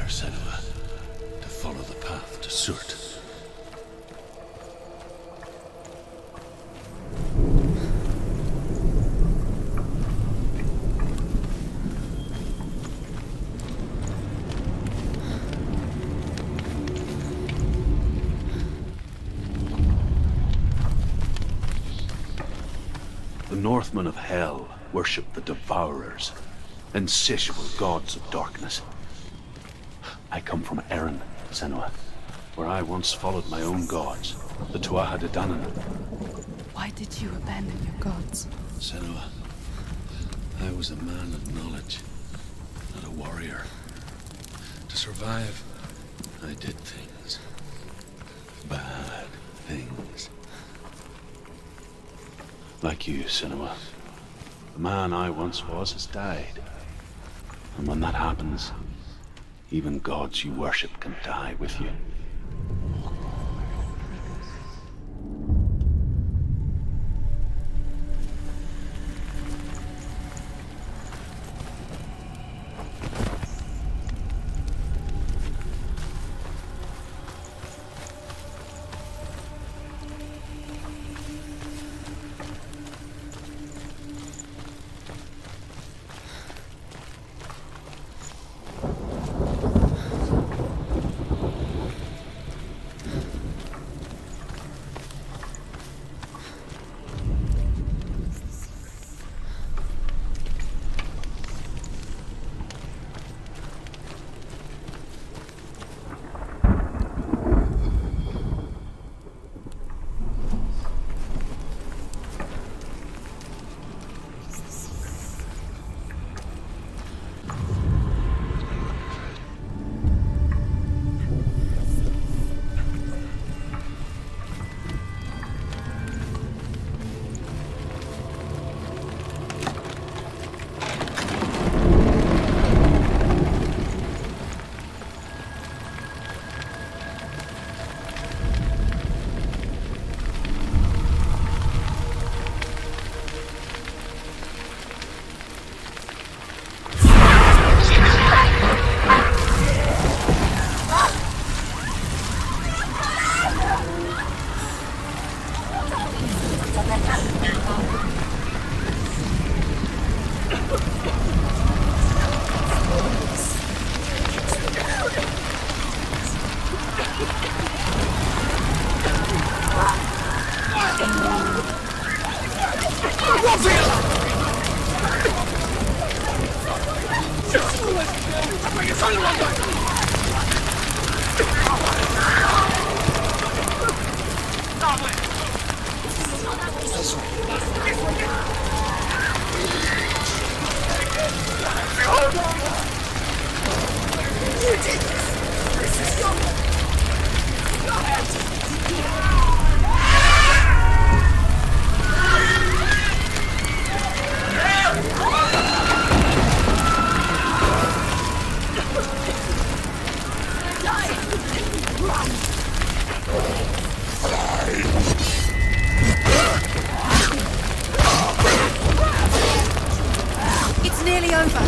better, Senua, to follow the path to Surt. The Northmen of Hell worship the Devourers, insatiable gods of darkness. I come from Erin, Senua, where I once followed my own gods, the Tuatha De Danann. Why did you abandon your gods? Senua, I was a man of knowledge, not a warrior. To survive, I did things. Bad things. Like you, Senua. The man I once was has died. And when that happens, even gods you worship can die with you. It's nearly over.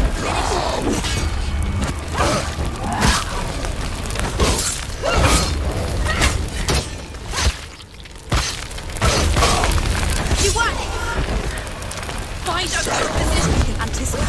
You won! Find a position you can anticipate.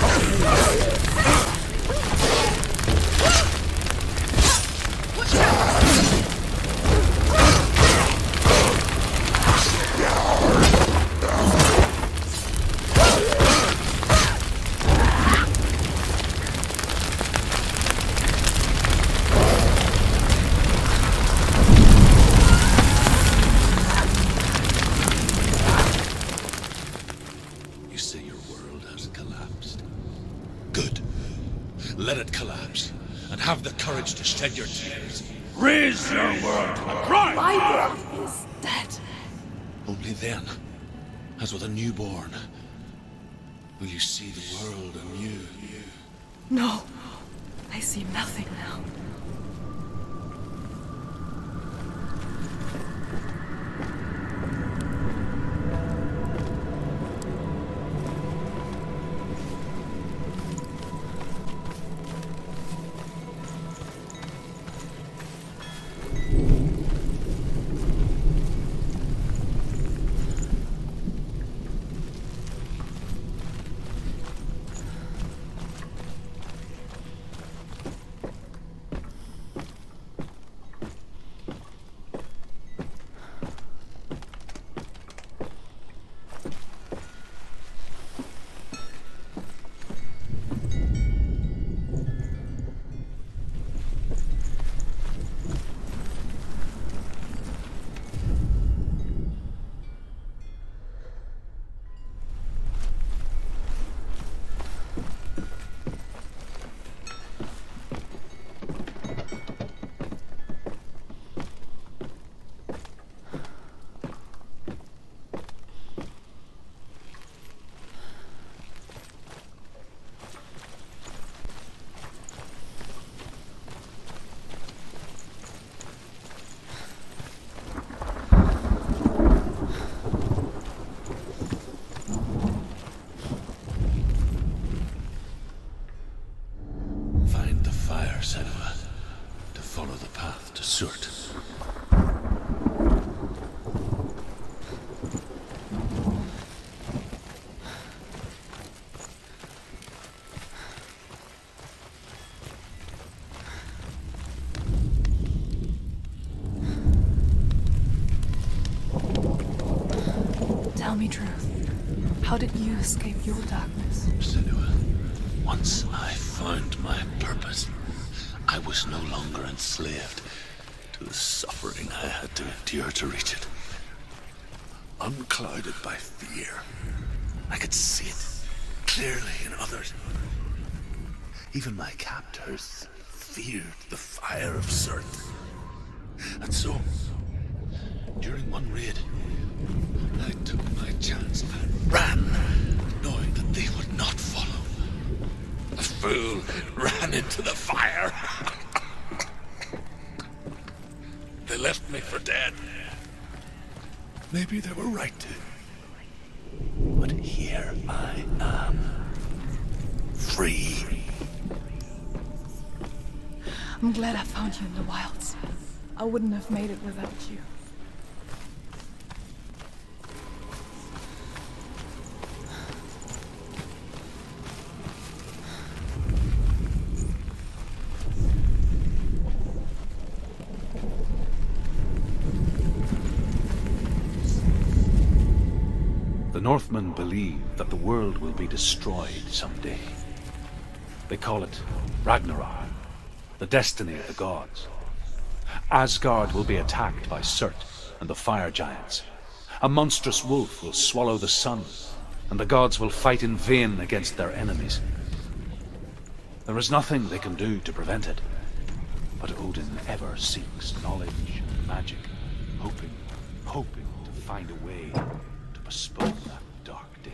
You say your world has collapsed. Good. Let it collapse, and have the courage to shed your tears. Raise your world to the cry! My world is dead. Only then, as with a newborn, will you see the world anew. No, I see nothing now. better, Senua, to follow the path to Surt. Tell me truth. How did you escape your darkness? Senua, once I found my purpose, I was no longer enslaved to the suffering I had to endure to reach it. Unclouded by fear, I could see it clearly in others. Even my captors feared the fire of Surt. And so, during one raid, I took my chance and ran, knowing that they would not follow. The fool ran into the fire. They left me for dead. Maybe they were right to. But here I am, free. I'm glad I found you in the wilds. I wouldn't have made it without you. The Northmen believe that the world will be destroyed someday. They call it Ragnarok, the destiny of the gods. Asgard will be attacked by Surt and the fire giants. A monstrous wolf will swallow the sun, and the gods will fight in vain against their enemies. There is nothing they can do to prevent it, but Odin ever seeks knowledge and magic, hoping to find a way to postpone that dark day.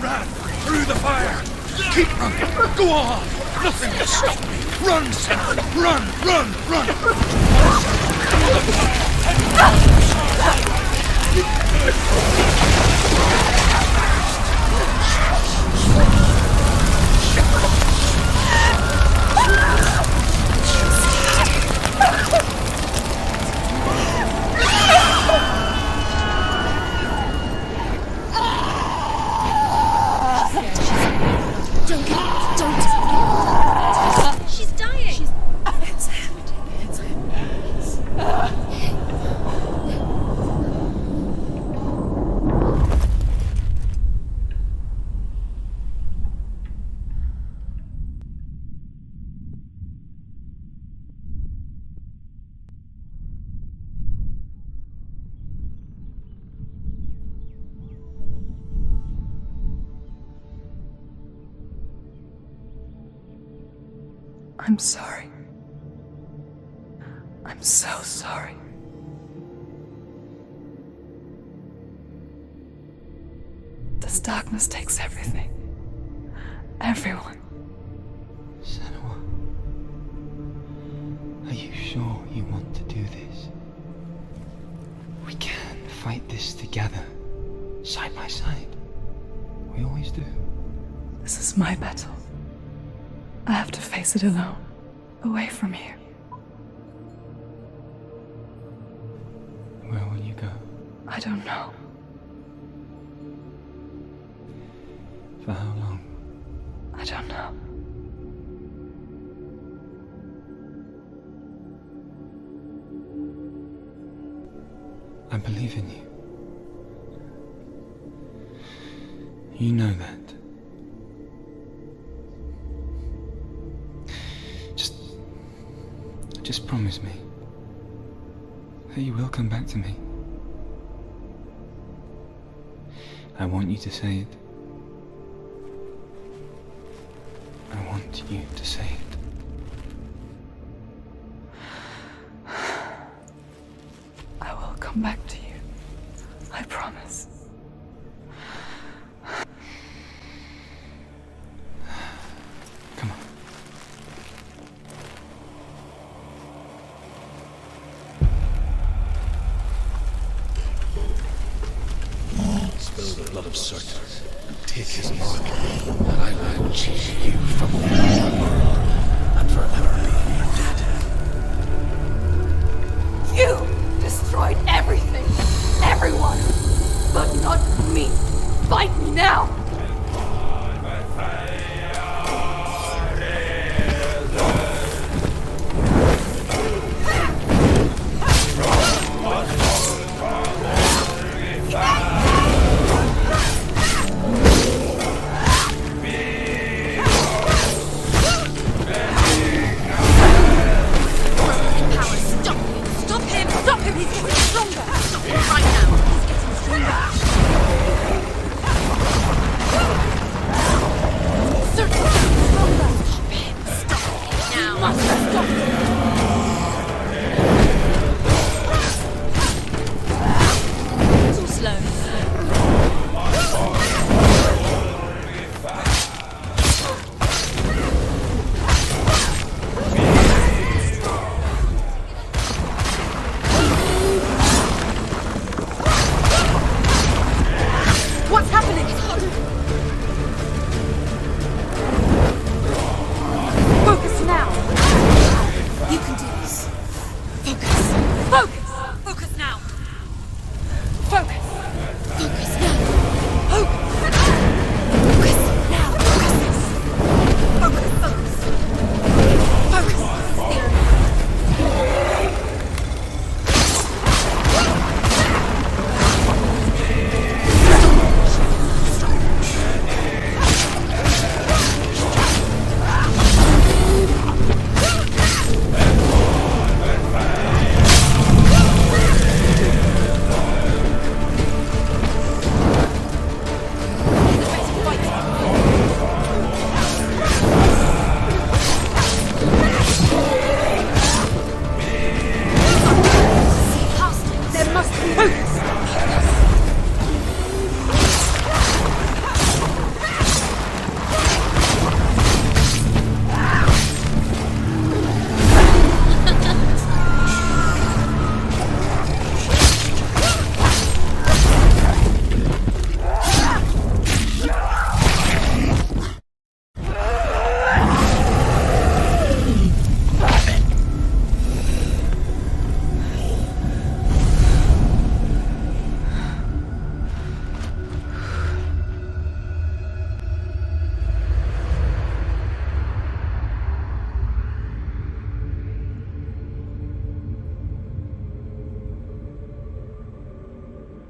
Run! Through the fire! Keep running! Go on! Nothing will stop me! Run, Senua! Run! Run! Run! She's dying! It's happening. It's happening. I'm sorry. I'm so sorry. This darkness takes everything. Everyone. Senua, are you sure you want to do this? We can fight this together, side by side. We always do. This is my battle. I have to face it alone, away from here. Where will you go? I don't know. For how long? I don't know. I believe in you. You know that. Just promise me that you will come back to me. I want you to say it. I want you to say it. I will come back to you. I promise. Come on. Spill the blood of Surt and take his mark, and I will cheat you from and forever be your dead. You destroyed everything, everyone, but not me. Fight me now.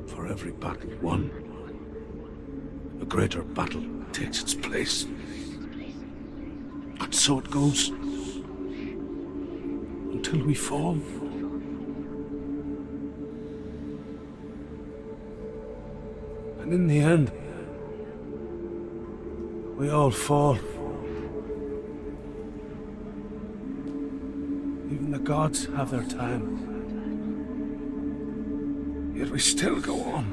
For every battle won, a greater battle takes its place. And so it goes. Until we fall. And in the end, we all fall. gods have their time. Yet we still go on.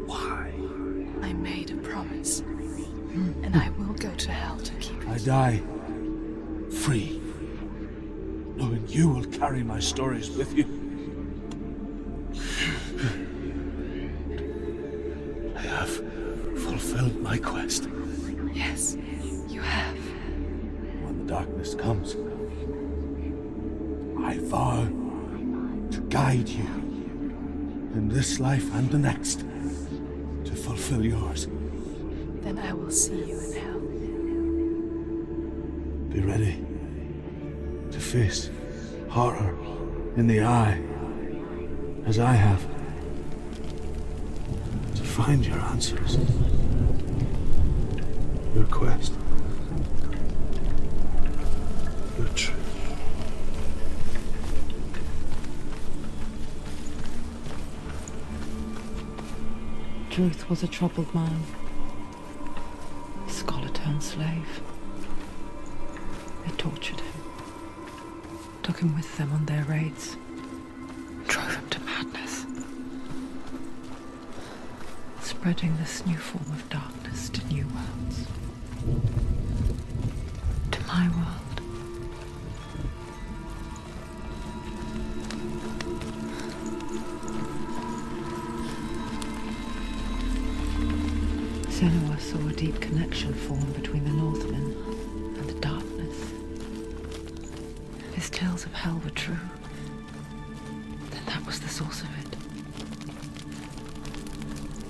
Why? I made a promise, and I will go to hell to keep it. I die free, knowing you will carry my stories with you. I have fulfilled my quest. Yes, you have. When the darkness comes, I vow to guide you in this life and the next to fulfill yours. Then I will see you in hell. Be ready to face horror in the eye, as I have, to find your answers, your quest, your truth. Truth was a troubled man, a scholar turned slave. They tortured him, took him with them on their raids, drove him to madness, spreading this new form of darkness to new worlds, to my world. Senua saw a deep connection form between the Northmen and the darkness. His tales of hell were true. Then that was the source of it.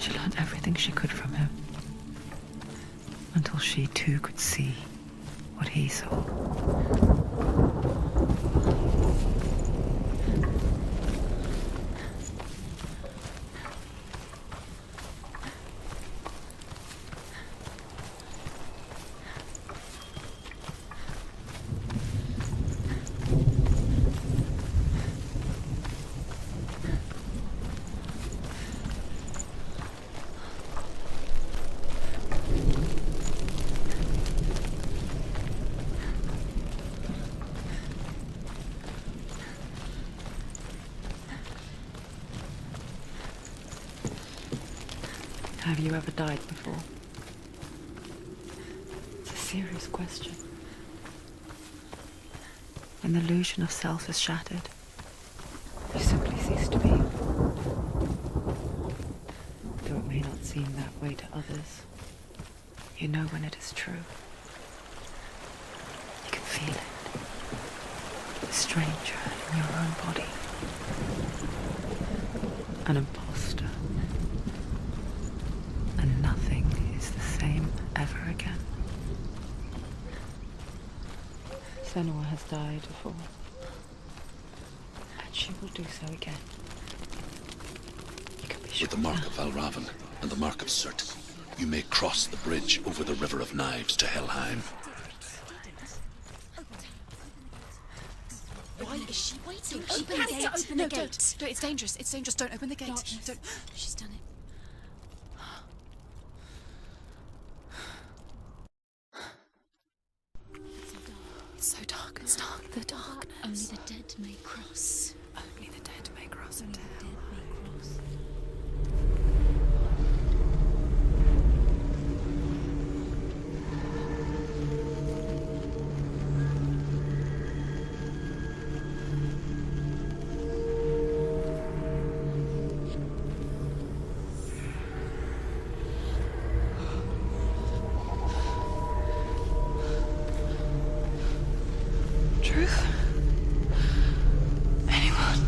She learned everything she could from him, until she too could see what he saw. Have you ever died before? It's a serious question. When the illusion of self is shattered, you simply cease to be. Though it may not seem that way to others, you know when it is true. You can feel it. A stranger in your own body. An imposter. And nothing is the same ever again. Senua has died before, and she will do so again. You can be sure. With the mark of Valravan and the mark of Surt, you may cross the bridge over the River of Knives to Helheim. Why is she waiting? She Open has the to gate. open the gate. Don't. It's dangerous. It's dangerous. Don't open the gate. Don't. She's done it. It's so dark. It's dark. The darkness. Only the dead may cross. Only the dead may cross Only into the hell. dead may cross. Truth? Anyone?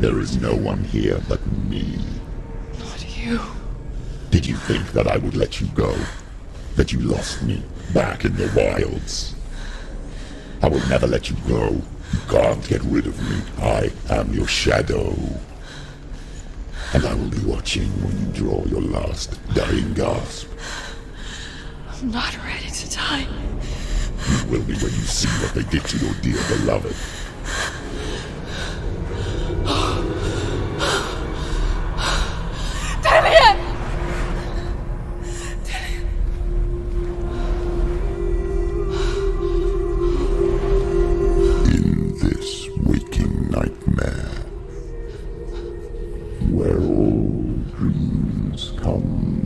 There is no one here but me. Not you. Did you think that I would let you go? That you lost me back in the wilds? I will never let you go. You can't get rid of me. I am your shadow. And I will be watching when you draw your last dying gasp. I'm not ready to die. You will be when you see what they did to your dear beloved. Damien!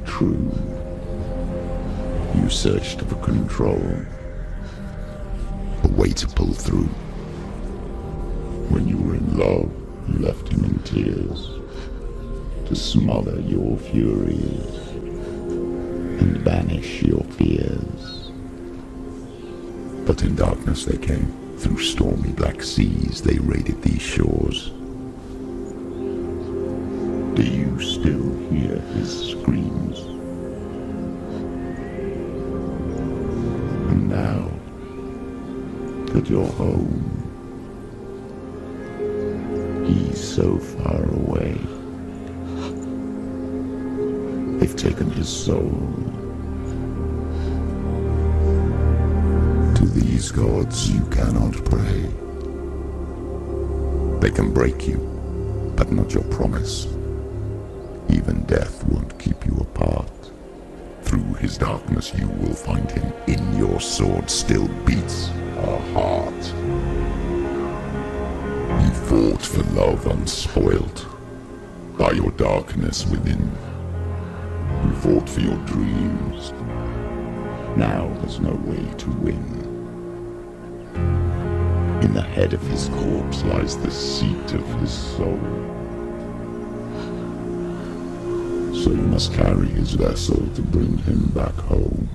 true. You searched for control, a way to pull through. When you were in love, you left him in tears, to smother your furies and banish your fears. But in darkness they came, through stormy black seas they raided these shores. Do you still hear his screams? And now that you're home, he's so far away. They've taken his soul. To these gods you cannot pray. They can break you, but not your promise. Even death won't keep you apart. Through his darkness you will find him. In your sword still beats a heart. You fought for love unspoilt by your darkness within. You fought for your dreams. Now there's no way to win. In the head of his corpse lies the seat of his soul. So you must carry his vessel to bring him back home.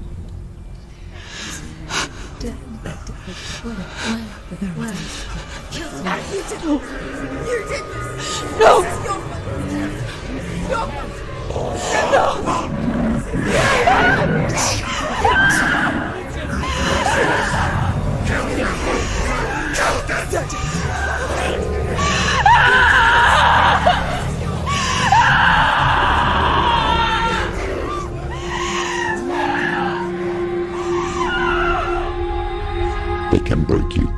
They can break you,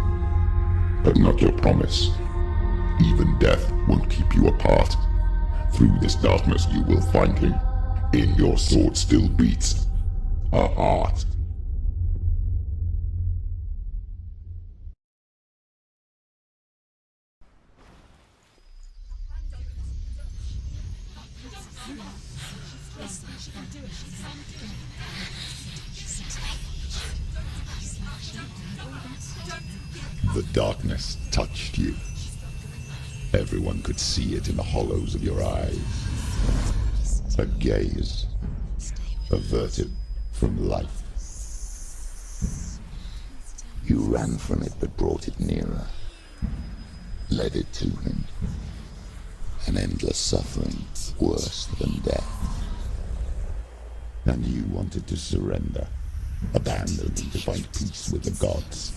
but not your promise. Even death won't keep you apart. Through this darkness you will find him. In your sword still beats a heart. The darkness touched you. Everyone could see it in the hollows of your eyes. A gaze averted from life. You ran from it but brought it nearer. Led it to him. An endless suffering worse than death. And you wanted to surrender. Abandon and to find peace with the gods.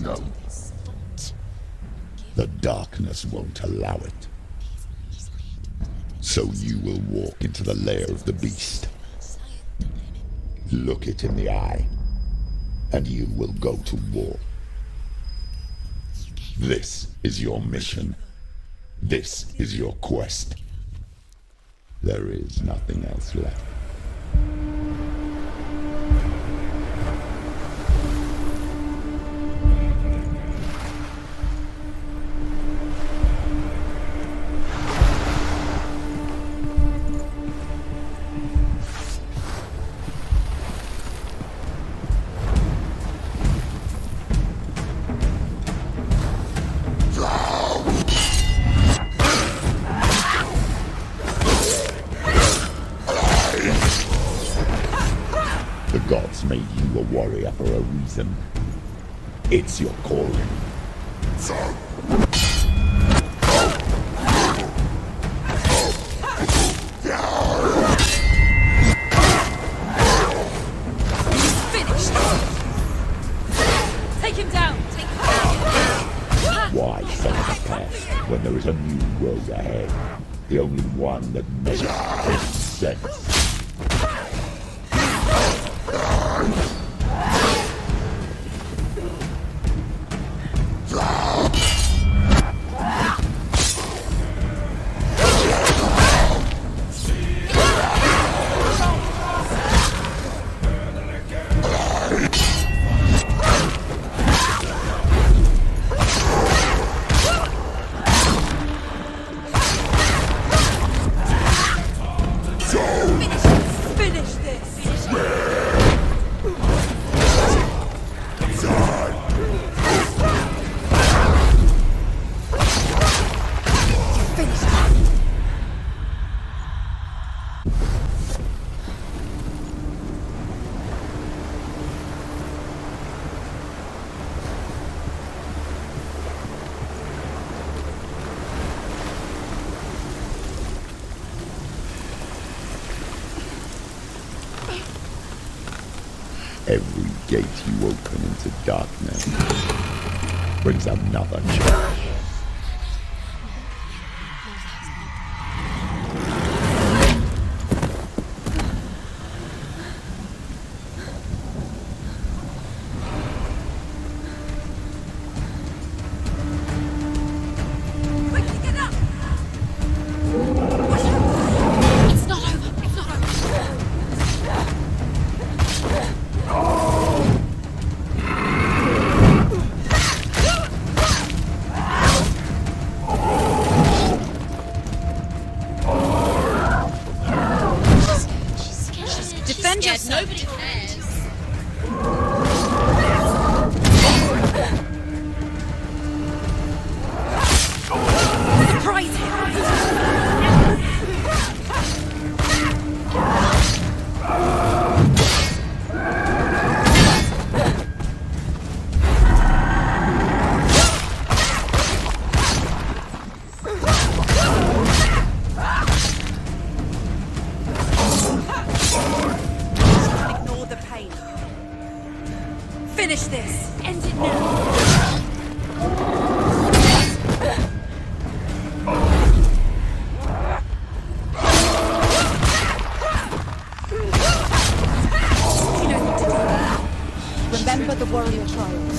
No. The darkness won't allow it. So you will walk into the lair of the beast. Look it in the eye, and you will go to war. This is your mission. This is your quest. There is nothing else left. The gods made you a warrior for a reason. It's your calling. Finished! Take him down! Why suffer the past when there is a new road ahead? The only one that makes sense. Go! every gate you open into darkness brings another change. Nobody cares. Surprise him! Finish this! End it now! You know what to do. Remember the warrior trials.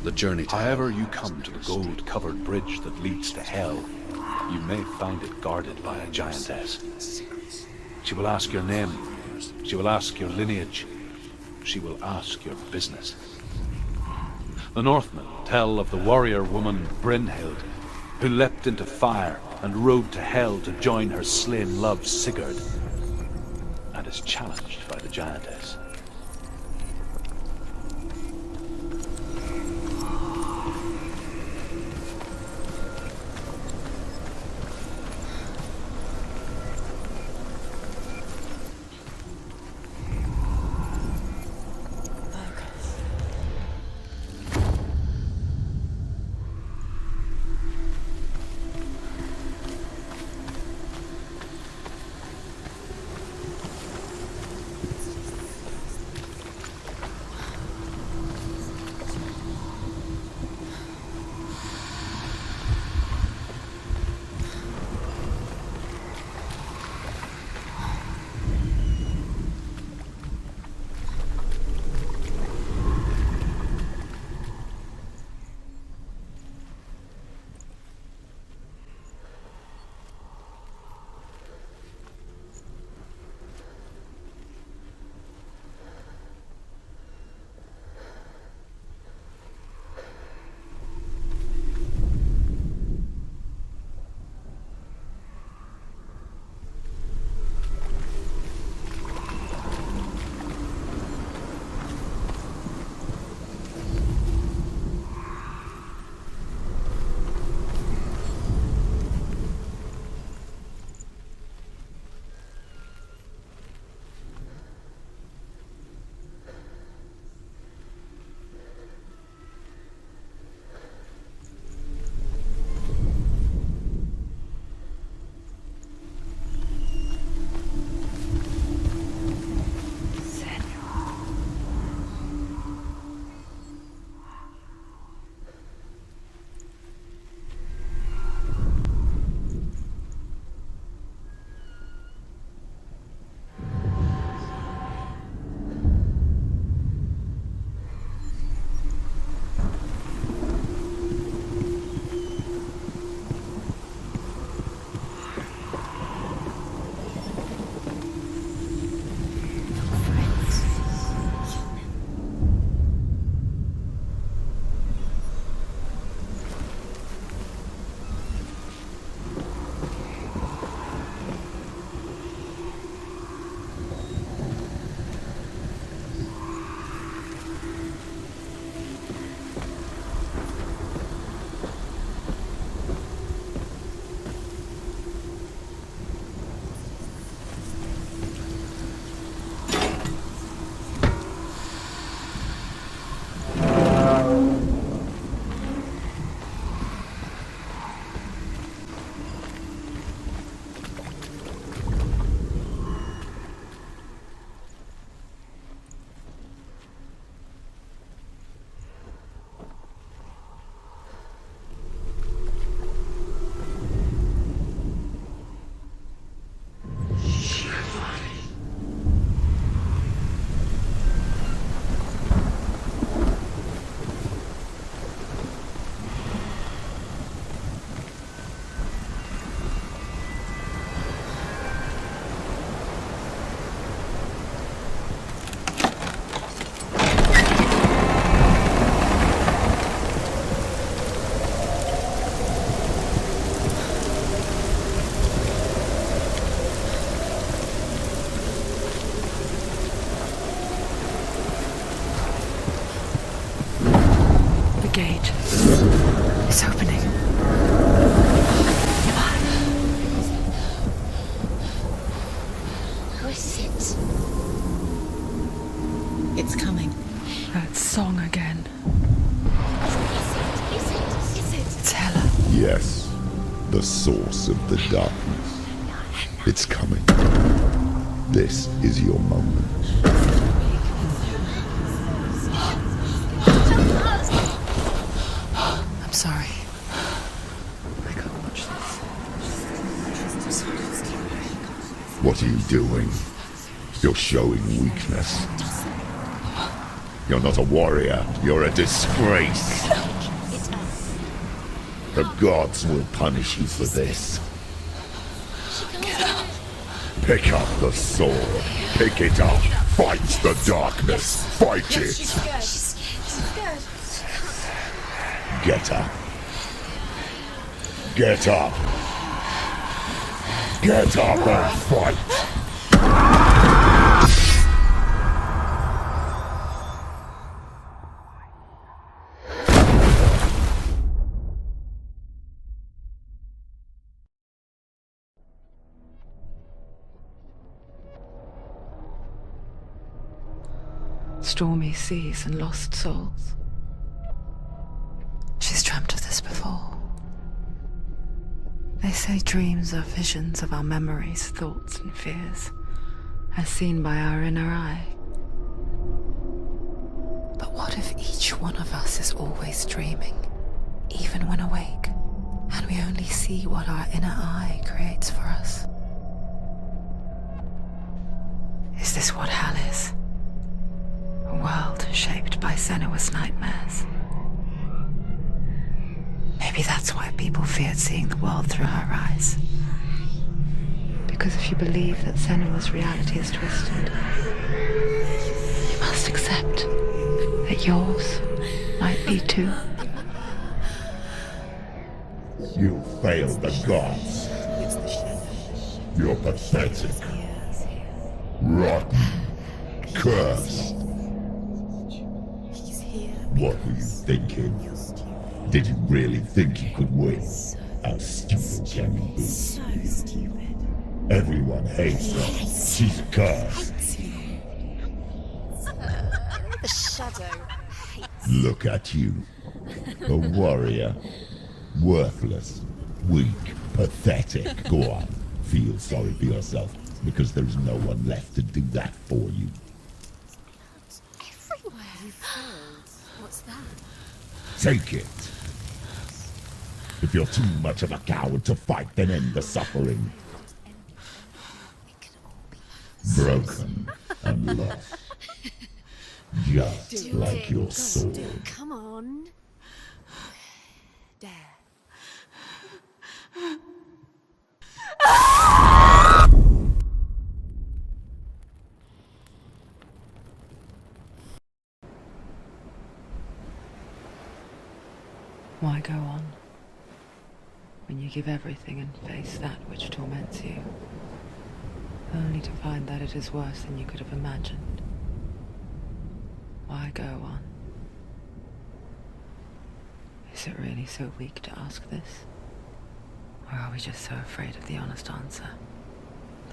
The journey to However you come to the gold-covered bridge that leads to hell, you may find it guarded by a giantess. She will ask your name. She will ask your lineage. She will ask your business. The Northmen tell of the warrior woman Brynhild, who leapt into fire and rode to hell to join her slain love Sigurd, and is challenged by the giantess. the source of the darkness. It's coming. This is your moment. I'm sorry. I can't watch this. What are you doing? You're showing weakness. You're not a warrior. You're a disgrace. The gods will punish you for this. Pick up the sword. Pick it up. Fight the darkness. Fight it. She's scared. Get up. Get up. Get up and fight. Stormy seas and lost souls. She's dreamt of this before. They say dreams are visions of our memories, thoughts and fears, as seen by our inner eye. But what if each one of us is always dreaming, even when awake, and we only see what our inner eye creates for us? Is this what hell is? A world shaped by Senua's nightmares. Maybe that's why people feared seeing the world through her eyes. Because if you believe that Senua's reality is twisted, you must accept that yours might be too. You failed the gods. You're pathetic. Rotten. Cursed. What were you thinking? Did you really think you could win? How stupid can you be? So stupid. Everyone hates her. She's cursed. The shadow. Look at you. A warrior. Worthless. Weak. Pathetic. Go on. Feel sorry for yourself, because there is no one left to do that for you. Everywhere. You failed. What's that? Take it. If you're too much of a coward to fight, then end the suffering. It could all be Broken and lost. Just Do like it. your Go on, sword. do it. Come on. There. Why go on when you give everything and face that which torments you, only to find that it is worse than you could have imagined? Why go on? Is it really so weak to ask this? Or are we just so afraid of the honest answer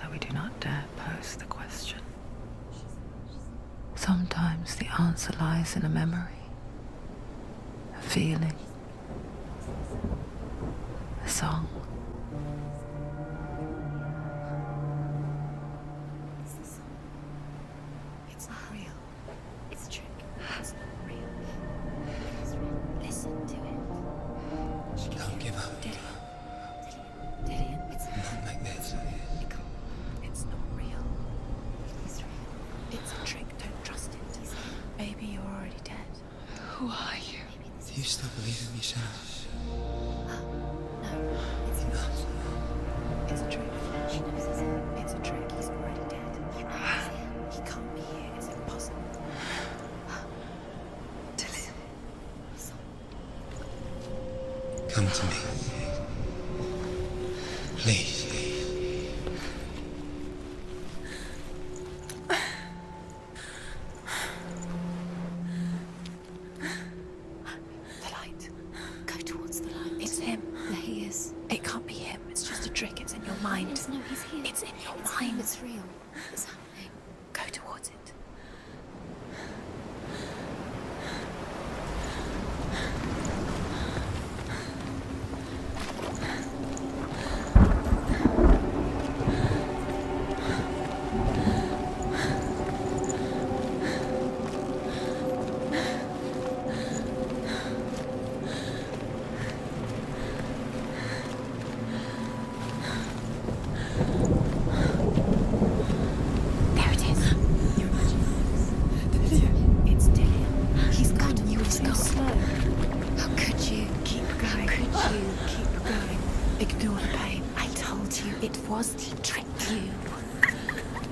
that we do not dare pose the question? Sometimes the answer lies in a memory, a feeling, a song. It's not real. It's a trick. It's not real. It's real. Listen to it. She Don't give up. Dillian, it's Not like this. It's not real. It's real. It's a trick. Don't trust it. Maybe you're already dead. Who are you? Do you still believe in me, Senua? No, it's not. It's a trick. She knows it's a trick. He's already dead. You know he's here. He can't be here. It's impossible. Dillian. Come to me. Please. The light. Go towards the light. It's him. There he is. It can't be him. It's just a trick. It's in your mind. No, he's here. It's in your mind. It's real. It's happening. Go towards it. all the pain. I told you it was to trick you.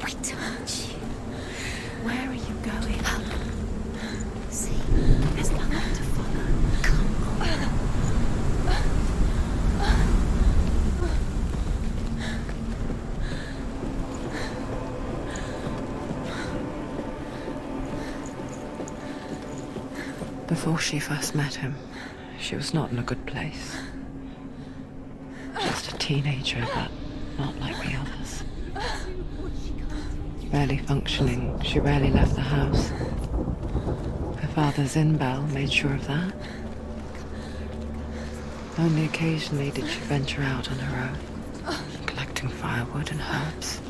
I told you. Where are you going? See, there's nothing to follow. Come on. Before she first met him, she was not in a good place. Just a teenager, but not like the others. Barely functioning, she rarely left the house. Her father's in-bell made sure of that. Only occasionally did she venture out on her own, collecting firewood and herbs.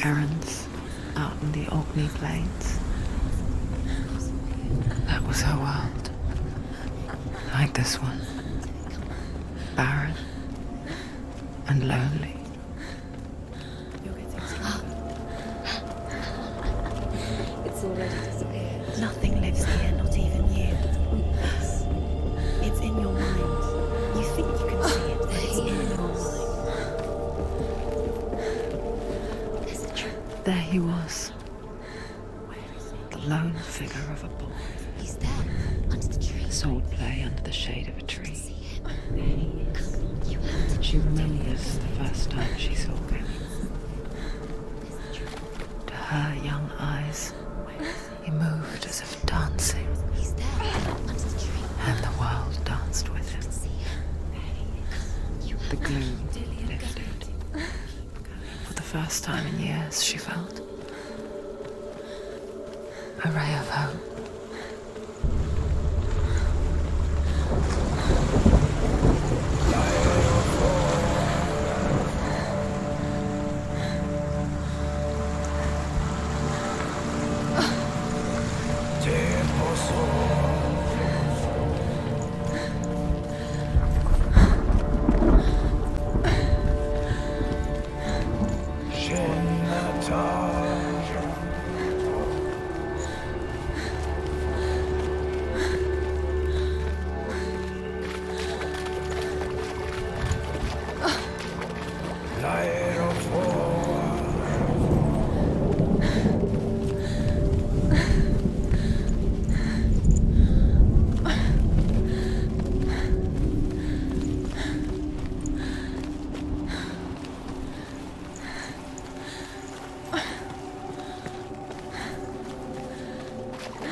Errands out in the Orkney Plains. That was her world. Like this one. Barren and lonely. It's already disappeared. Nothing lives here, not even you. It's in your mind. You think you can see it, but it's in your mind. There's the truth. There he was. The lone figure of a boy. He's there, under the tree. Swordplay under the shade of a tree. See him. There he is. You have to She remembers the first time she saw him. To her young eyes, he moved as if dancing, He's there, under the tree. and the world danced with him. See him. There he is. The gloom lifted. For the first time in years, she felt a ray of hope.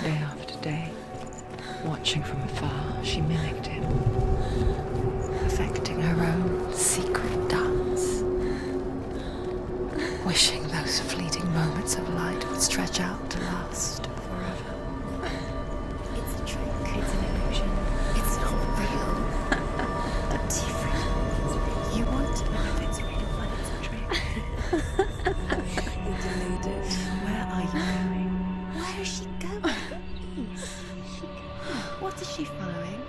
Day after day, watching from afar, she mimicked him, perfecting her own secret dance, wishing those fleeting moments of light would stretch out to last forever. It's a trick. It's an illusion. It's not real. Different. You want to know if it's real, but it's a trick. You're deluded. Where are you going? Where is she going? What is she following?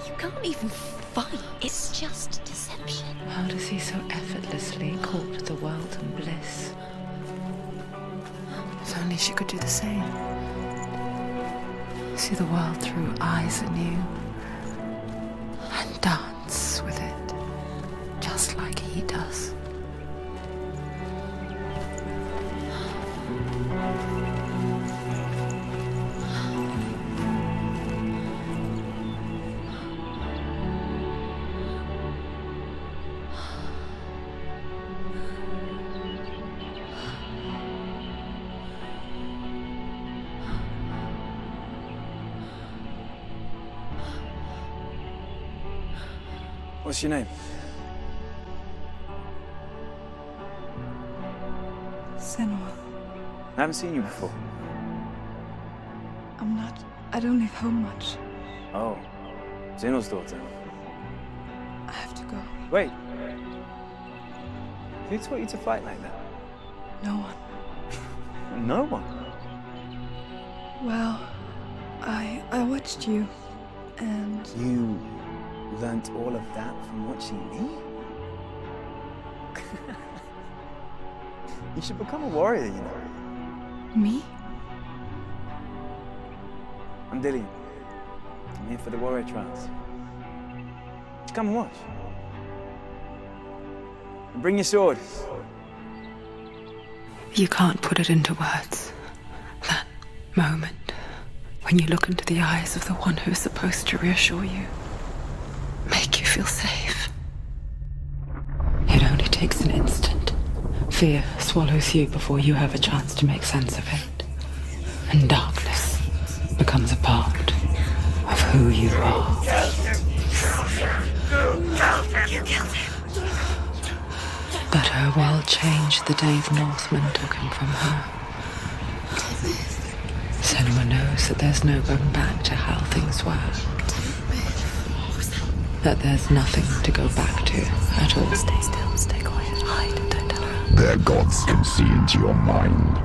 You can't even fight. It's just deception. How does he so effortlessly court the world and bliss? If only she could do the same. See the world through eyes anew and dance with it, just like he does. What's your name? Senua. I haven't seen you before. I don't leave home much. Oh, Zeno's daughter. I have to go. Wait. Who taught you to fight like that? No one. No one. Well, I watched you, and You learnt all of that from watching me? You should become a warrior, you know. me? I'm Dillian. I'm here for the warrior trials. Come and watch. Bring your sword. You can't put it into words. That moment when you look into the eyes of the one who is supposed to reassure you, make you feel safe. It only takes an instant. Fear swallows you before you have a chance to make sense of it. And darkness becomes a part of who you are. You killed him. But her world changed the day the Northmen took him from her. Senua knows that there's no going back to how things were. That there's nothing to go back to at all. Stay still, stay quiet, hide, don't tell her. Their gods can see into your mind.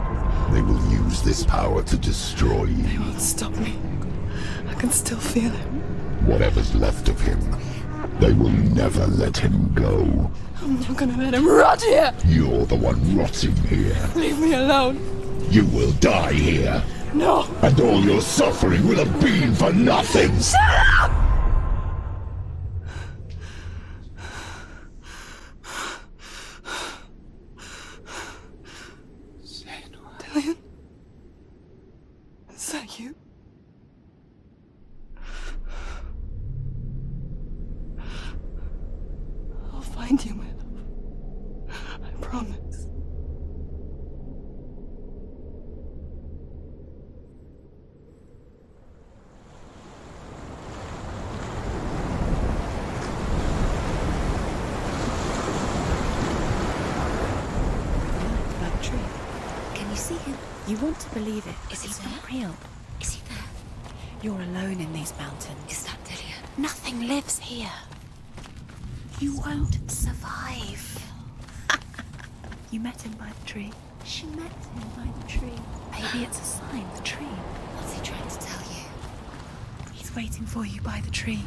They will use this power to destroy you. They won't stop me. I can still feel him. Whatever's left of him, they will never let him go. I'm not gonna let him rot here. You're the one rotting here. Leave me alone. You will die here. No. And all your suffering will have been for nothing. Shut up! Dillion? Is that you? I'll find you, my love. I promise. That tree. Can you see him? You want to believe it. Is he not real? Is he there? You're alone in these mountains. Is that Dillion? Nothing lives here. You won't survive. You met him by the tree. She met him by the tree. Maybe it's a sign, the tree. What's he trying to tell you? He's waiting for you by the tree.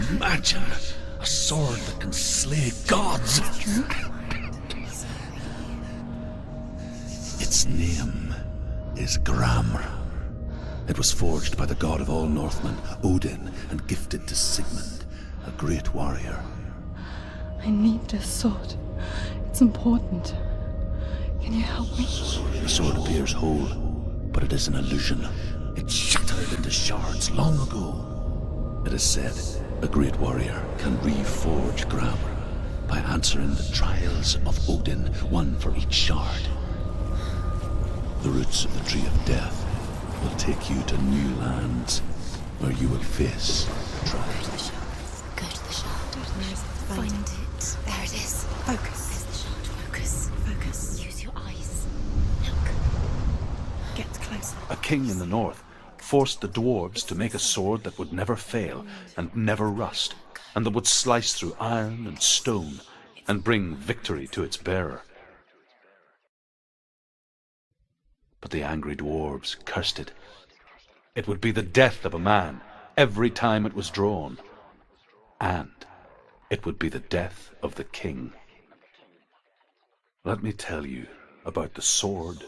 Imagine a sword that can slay gods. Its name is Gramr. It was forged by the god of all Northmen, Odin, and gifted to Sigmund, a great warrior. I need this sword. It's important. Can you help me? The sword appears whole, but it is an illusion. It shattered into shards long ago. It is said a great warrior can reforge Gramr by answering the trials of Odin, one for each shard. The roots of the Tree of Death will take you to new lands where you will face trials. Go to the shard. Where is it? Find it. There it is. Focus. There's the shard. Focus. Focus. Use your eyes. Look. Get closer. A king in the north forced the dwarves to make a sword that would never fail and never rust, and that would slice through iron and stone and bring victory to its bearer. But the angry dwarves cursed it. It would be the death of a man every time it was drawn. And it would be the death of the king. Let me tell you about the sword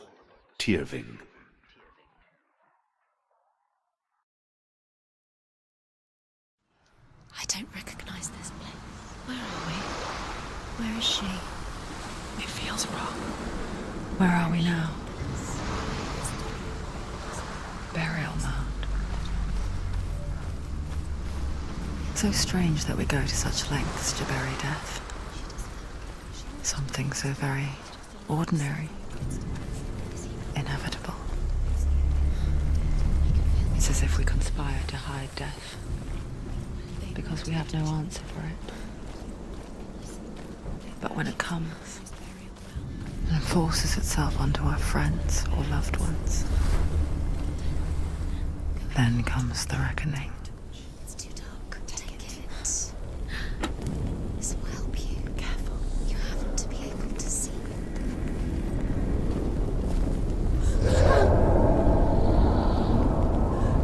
Tyrving. I don't recognize this place. Where are we? Where is she? It feels wrong. Where are we now? Burial mound. So strange that we go to such lengths to bury death. Something so very ordinary, inevitable. It's as if we conspire to hide death, because we have no answer for it. But when it comes, and forces itself onto our friends or loved ones, then comes the reckoning. It's too dark. Take it. This will help you. Careful. You have to be able to see.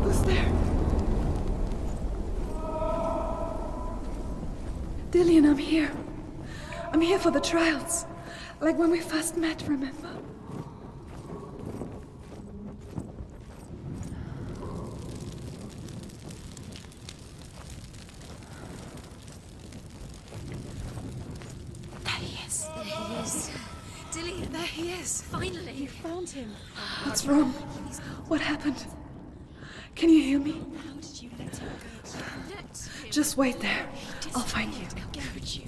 Who's there? Dillian, I'm here. I'm here for the trials. Like when we first met, remember? There he is. There he is. Dillian, there he is. Finally. You found him. What's wrong? What happened? Can you hear me? How did you let him go? Just wait there. I'll find you. How could you?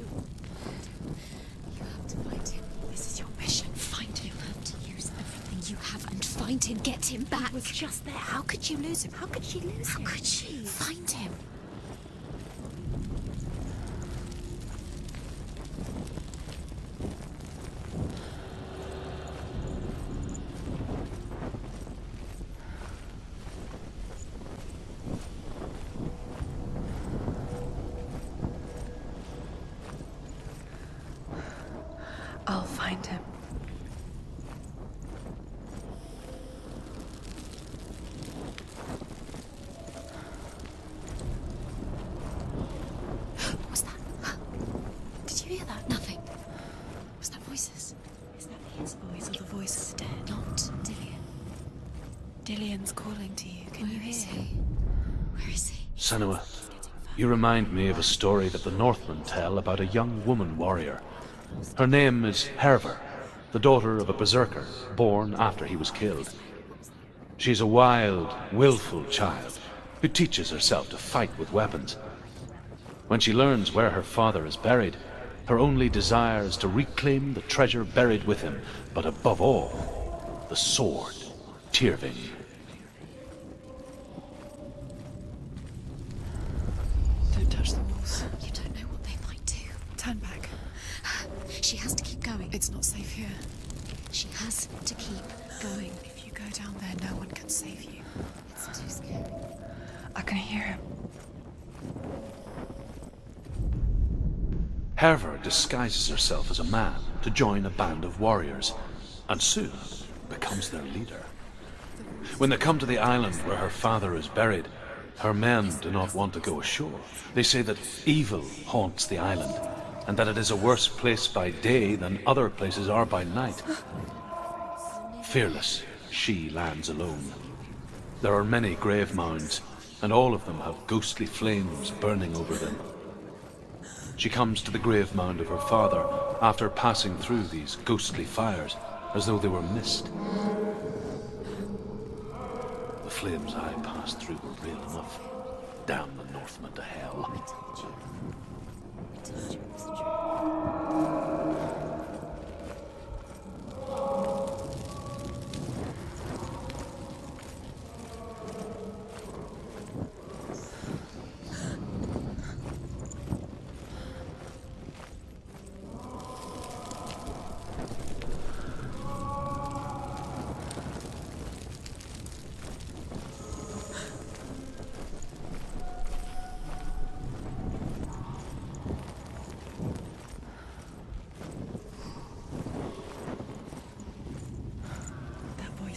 You have to find him. This is your mission. Find him. You have to use everything you have and find him. Get him back. He was just there. How could you lose him? How could she lose him? How could she? Find him. I'll find him. What was that? Did you hear that? Nothing. Was that voices? Is that his voice or the voice of the dead? Not Dillian. Dillian's calling to you. Can you hear him? Where is he? Senua, you remind me of a story that the Northmen tell about a young woman warrior. Her name is Herver, the daughter of a berserker born after he was killed. She's a wild, willful child who teaches herself to fight with weapons. When she learns where her father is buried, her only desire is to reclaim the treasure buried with him, but above all, the sword, Tyrving. Don't touch the walls. You don't know what they might do. Turn back. She has to keep going. It's not safe here. She has to keep going. If you go down there, no one can save you. It's too scary. I can hear him. Herver disguises herself as a man to join a band of warriors, and soon becomes their leader. When they come to the island where her father is buried, her men do not want to go ashore. They say that evil haunts the island, and that it is a worse place by day than other places are by night. Fearless, she lands alone. There are many grave mounds, and all of them have ghostly flames burning over them. She comes to the grave mound of her father after passing through these ghostly fires as though they were mist. The flames I passed through were real enough. Damn the Northmen to hell. I told you it was true.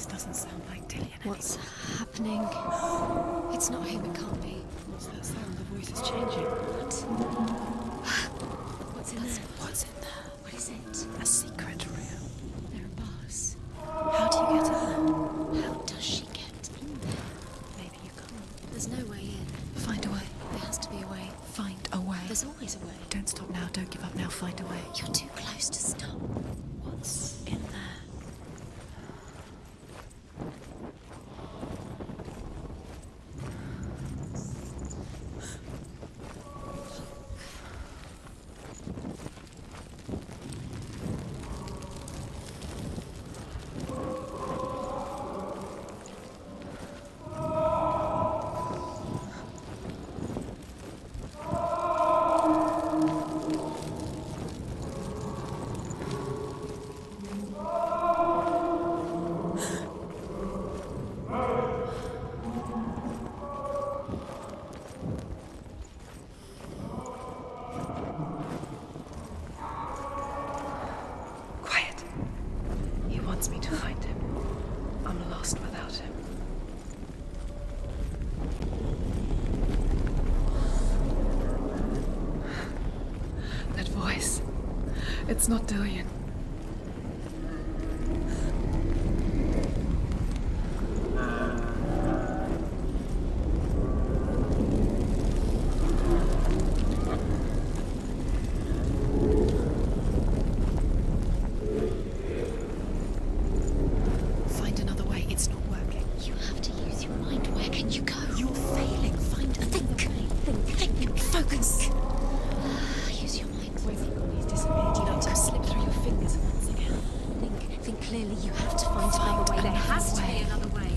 This doesn't sound like Dillian. What's happening? It's not him, it can't be. What's that sound? The voice is changing. What? What's in there? What's in there? What is it? A secret room. There are bars. How do you get in there? How does she get in there? Maybe you can't. There's no way in. Find a way. There has to be a way. Find a way. There's always a way. Don't stop now. Don't give up now. Find a way. You're too close to stop. What's in there? Me to find him. I'm lost without him. That voice. It's not Dillian. Clearly, you have to find another way. There has to be another way.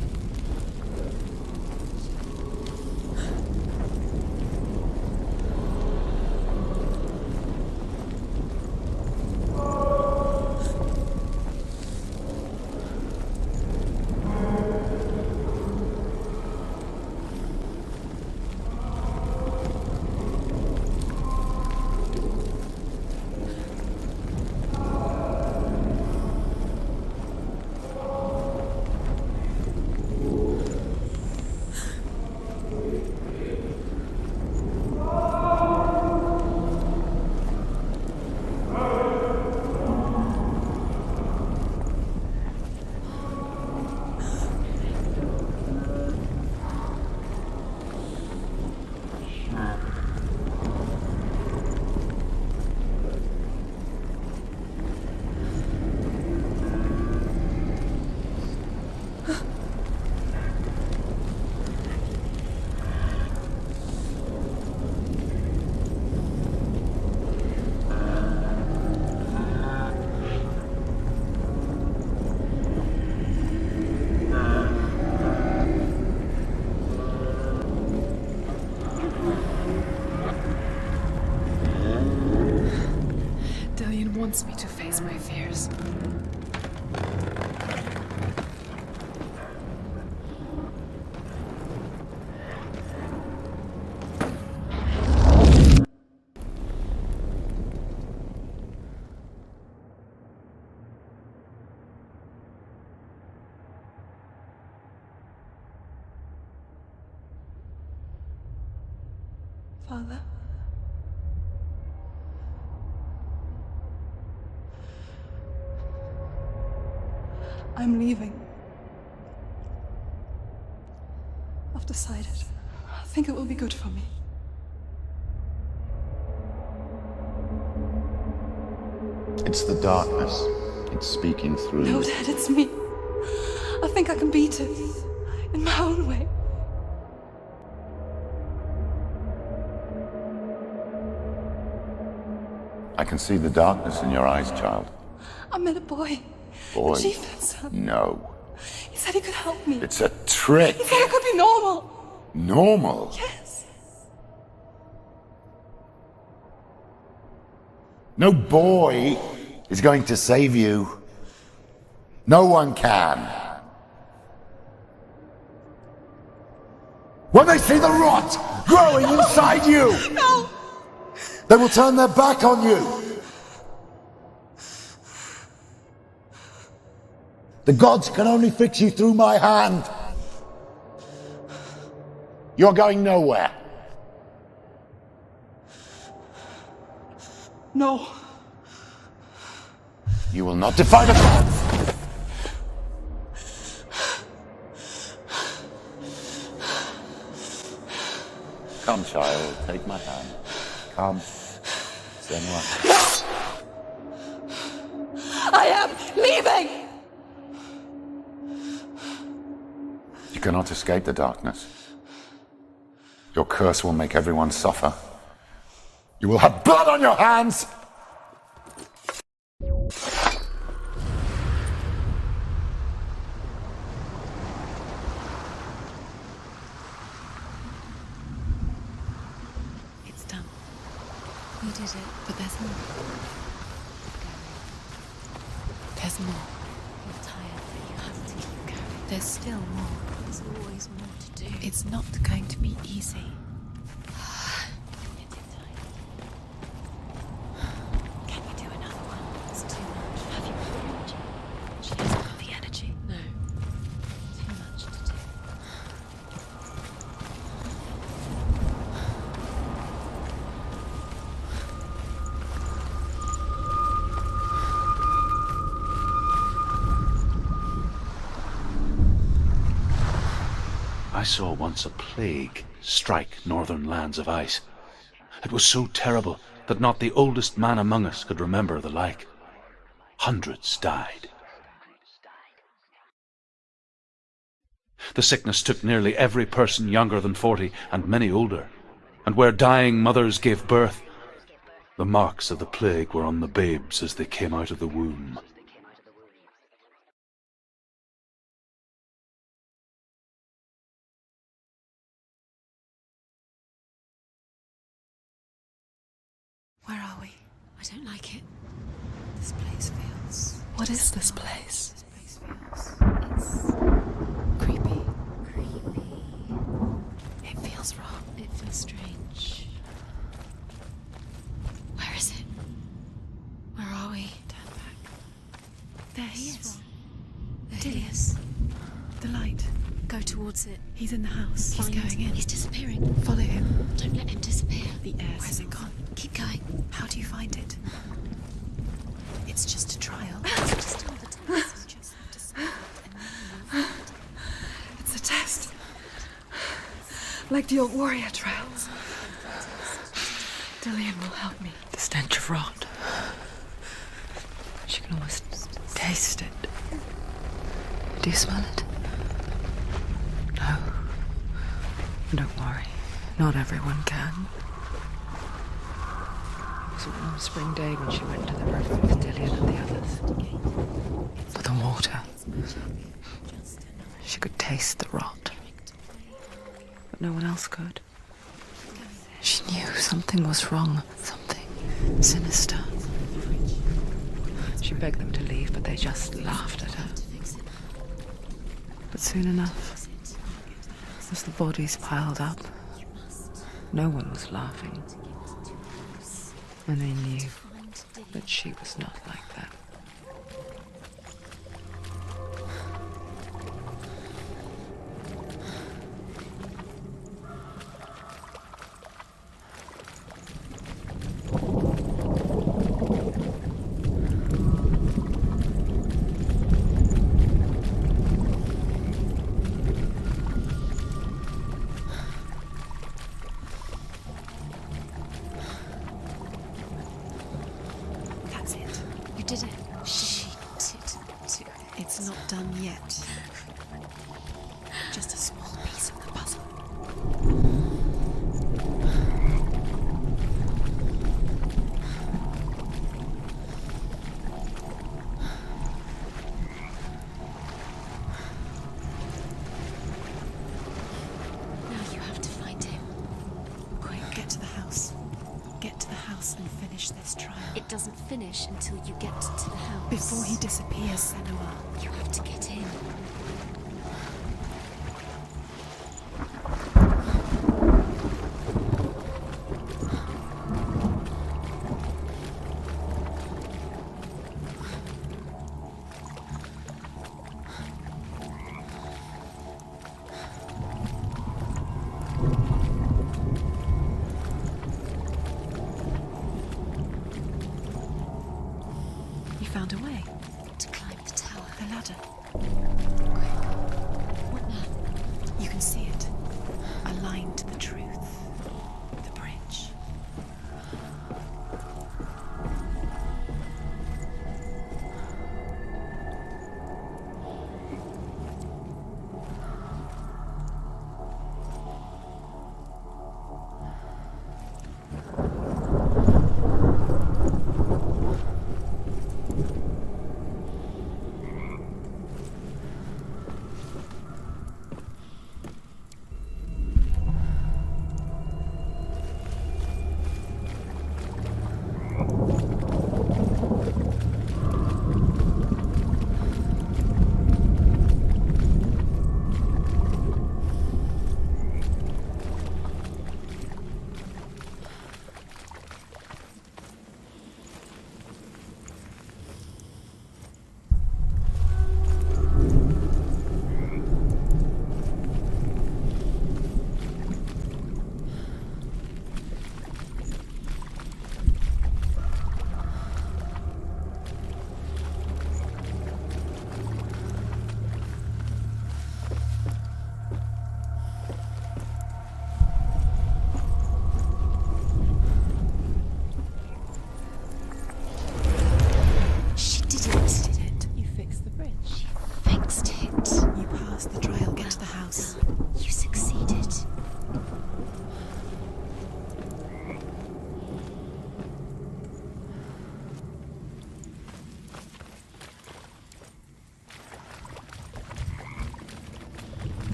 Wants me to face my fears. Father? I'm leaving. I've decided. I think it will be good for me. It's the darkness. It's speaking through No, you. Dad, it's me. I think I can beat it. In my own way. I can see the darkness in your eyes, child. I met a boy. Boy? The chief son. No. He said he could help me. It's a trick. He said I could be normal. Normal? Yes. No boy is going to save you. No one can. When they see the rot growing inside you, No! they will turn their back on you. The gods can only fix you through my hand. You're going nowhere. No. You will not defy the gods. Come, child, take my hand. Come, Senua. I am leaving! You cannot escape the darkness. Your curse will make everyone suffer. You will have blood on your hands! It's done. You did it, but there's more. There's more. You're tired, but you have to keep going. There's still more. There's always more to do. It's not going to be easy. Can you do another one? It's too much. Have you got the energy? She hasn't got the energy. No. Too much to do. I saw once a plague strike northern lands of ice. It was so terrible that not the oldest man among us could remember the like. Hundreds died. The sickness took nearly every person younger than 40 and many older, and where dying mothers gave birth, the marks of the plague were on the babes as they came out of the womb. Where are we? I don't like it. This place feels... What is this place? This place feels... It's... creepy. Creepy. It feels wrong. It feels strange. Where is it? Where are we? Turn back. There he is. There he is. The light. Go towards it. He's in the house. He's going in. He's disappearing. Follow him. Don't let him disappear. The air. Where's it gone? Keep going. How do you find it? It's just a trial. It's just another test. You just have to solve it and then you'll find it. It's a test. Like the old warrior trials. Dillian will help me. The stench of rot. She can almost taste it. Do you smell it? No. Don't worry. Not everyone can. It was a warm spring day when she went to the river with Dillian and the others. For the water. She could taste the rot. But no one else could. She knew something was wrong. Something sinister. She begged them to leave, but they just laughed at her. But soon enough, as the bodies piled up, no one was laughing. And they knew that she was not like that. That's it. You did it. She did too. It's not done yet. Just a small piece of the puzzle. Now you have to find him. Quick, get to the house. Get to the house and finish this trial. It doesn't finish until you get to the house. Before he disappears, Senua. You have to get in. to the truth. The bridge.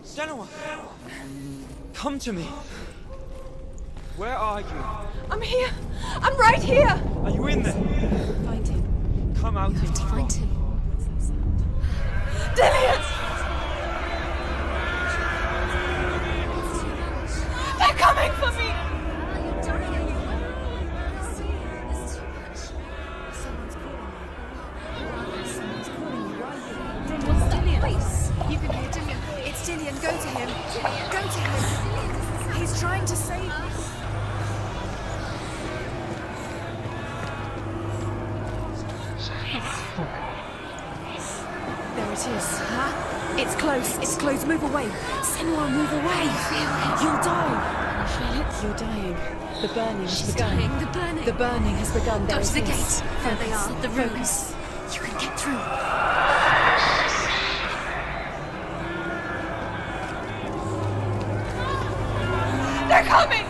Senua! Come to me! Where are you? I'm here! I'm right here! Are you in there? Find him. Come out You have to find him. Dillian! They're coming for me! You can hear Dillian. It's Dillian. Go to him. Go to him. He's trying to save you. There it is. Huh? It's close. It's close. Move away. Senua, move away. You'll die. You feel it? You're dying. The burning has begun. Dying. The burning. The burning has begun. Go to the gate. There they are. The ruins. You can get through. They're coming!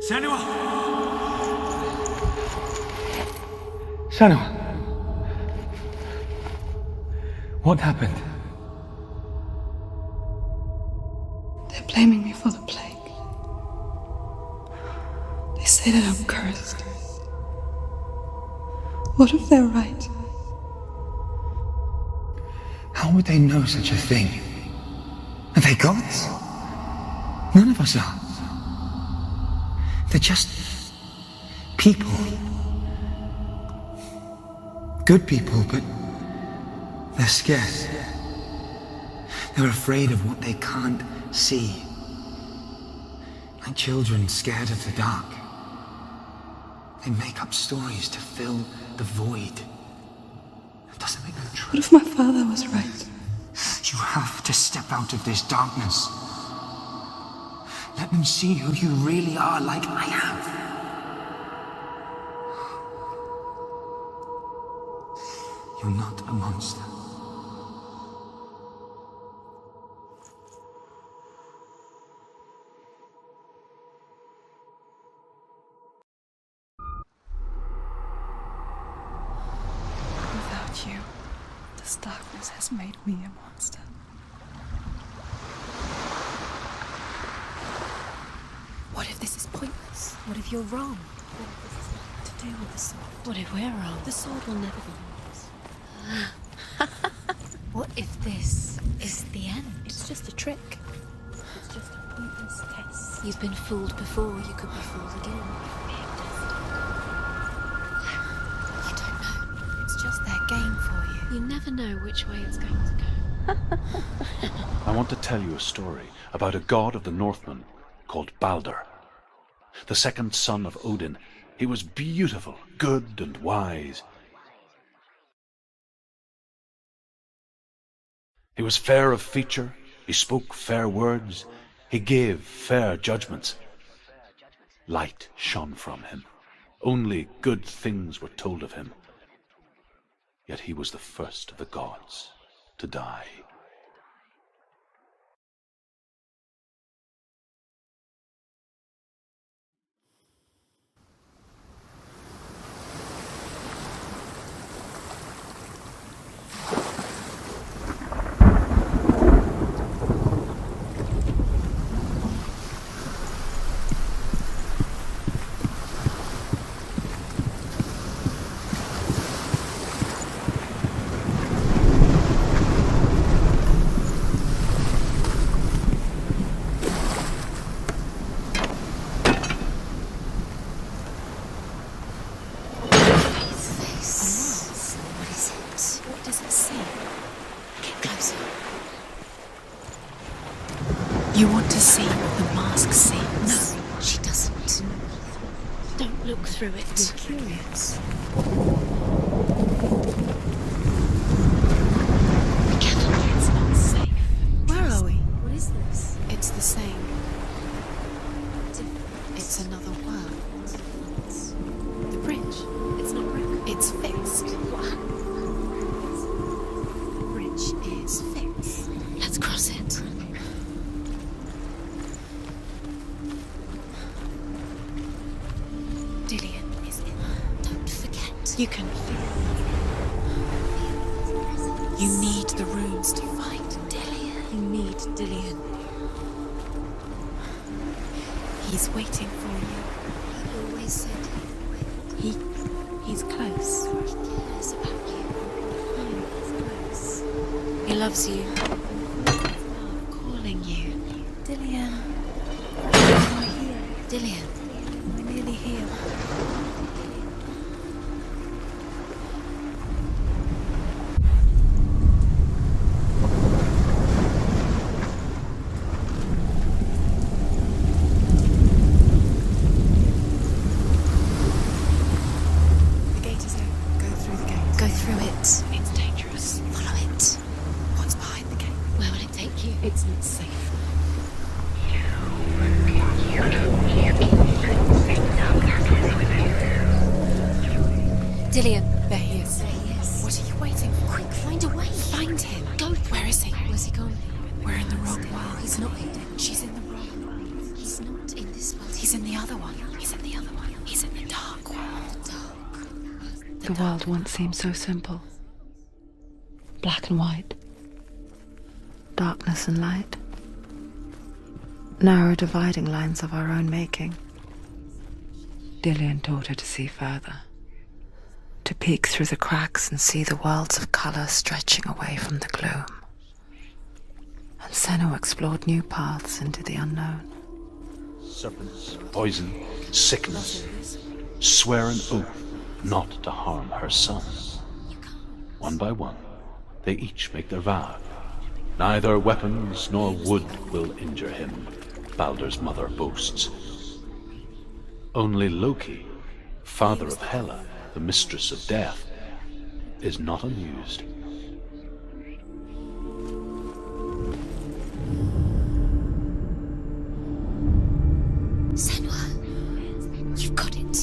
Senua! Senua! What happened? They're blaming me for the plague. They say that I'm cursed. What if they're right? How would they know such a thing? Are they gods? None of us are. They're just people. Good people, but they're scared. They're afraid of what they can't see. Like children scared of the dark. They make up stories to fill the void. It doesn't make them true. What if my father was right? You have to step out of this darkness. Let them see who you really are, like I have. You're not a monster. Without you, this darkness has made me a monster. What if this is pointless? What if you're wrong? What if this is nothing to do with the sword? What if we're wrong? The sword will never be yours. What if this is the end? It's just a trick. It's just a pointless test. You've been fooled before, you could be fooled again. You don't know. It's just their game for you. You never know which way it's going to go. I want to tell you a story about a god of the Northmen called Balder. The second son of Odin. He was beautiful, good and wise. He was fair of feature, he spoke fair words, he gave fair judgments. Light shone from him. Only good things were told of him. Yet he was the first of the gods to die. You want to see what the mask sees? No, she doesn't. Don't look through it. You're curious. Be careful, it's not safe. Where are we? What is this? It's the same. It's another world. The bridge. It's not broken. It's fixed. What? The bridge is fixed. Let's cross it. You can feel. You need the runes to find Dillion. You need Dillion. He's waiting for you. He always said he's close. He cares about you. He's close. He loves you. Calling you. Dillion. We're here. Dillion. We're nearly here. It's not safe. Dillion, there he is. There he is. What are you waiting for? Quick, find a way. Find him. Go. Where is he? Where's he gone? We're in the wrong world. He's not here. She's in the wrong world. He's not in this world. He's in the other one. He's in the other one. He's in the dark world. The world once seemed so simple. Black and white. Darkness and light. Narrow dividing lines of our own making. Dillian taught her to see further. To peek through the cracks and see the worlds of colour stretching away from the gloom. And Senua explored new paths into the unknown. Serpents, poison, sickness. Swear an oath not to harm her son. One by one, they each make their vow. Neither weapons nor wood will injure him, Baldur's mother boasts. Only Loki, father of Hela, the mistress of death, is not amused. Senua, you've got it.